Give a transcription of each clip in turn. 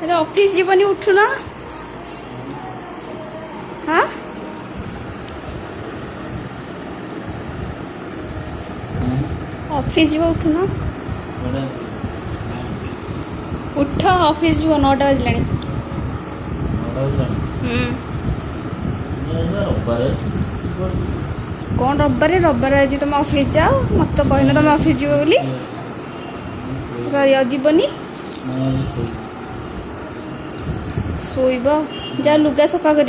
अरे ऑफिस जीवनी उठुना हाँ ऑफिस जीव उठुना उठ ऑफिस जीव 9टा बजलानी कौन रविवार आज तुम ऑफिस जाओ मत तो कहना तुम ऑफिस जीव बोली सॉरी जीवनी शोब जा लुगा सफा कर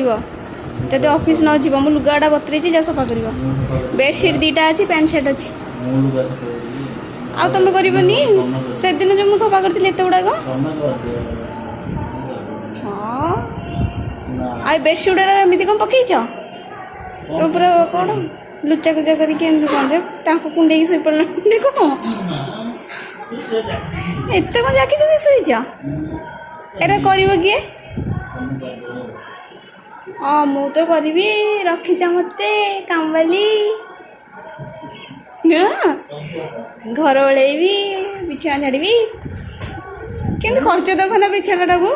जदि ऑफिस न जीव मु लुगाटा बतरे जा सफा कर बेडसीट 2टा अच्छी पैंट शर्ट अच्छी आ तुम करनी से दिन जो मुझे सफा करी एत गुड़ाक हाँ आ बेडसीट गुड़ा एमती कौन पकईच तुम पूरा कौन लुचा कुचा करके कौन कुंडे शोई पड़ा कौन एत कौन जाके शोच एरा कर किए हाँ मु तो करी रखीच मत काम वाली घर ओल्लैबी बिछा झाड़ी के खर्च देखना बिछाटा को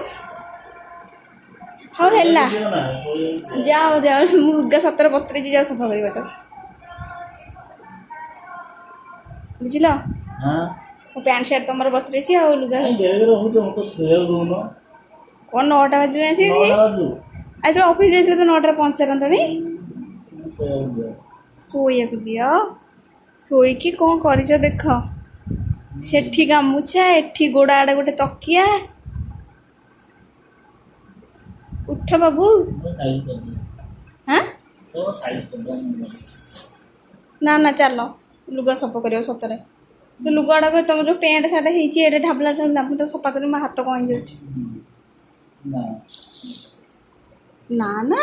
हाँ है जाओ जाओ लुगा 17 बतरे जाओ सफा कर बुझल पैंट शर्ट तुम बतरे आ लुगा कौन 9टा बजे आज तो ऑफिस जाते तो 9टार पहुँचारतनी शोया दिया शोईकी कौन कर देख सेठी गामुछा एठी गोड़ा आड़े गोटे तकिया उठ बाबू हाँ ना ना चल लुगा सफा कर सतरे तो लुगा गुड़ाक तुम जो पैंट सार्ट है ढाबला ढाबला मुझे सफा कर मो हाथ कौन जाऊँ ना ना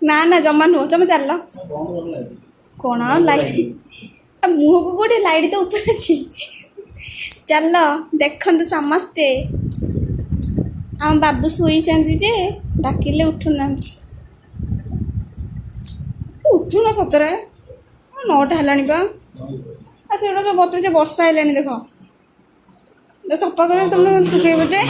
ना ना जमा नुह जमा चल कौन लाइट मुह को गोटे लाइट तो ऊपर अच्छी चल देखते समस्ते आम बाबू शोई जे डाकिले उठुना उठुना सतरे 9टा है सब बतरे वर्षा है देख सफा कर तुम शुकेब जे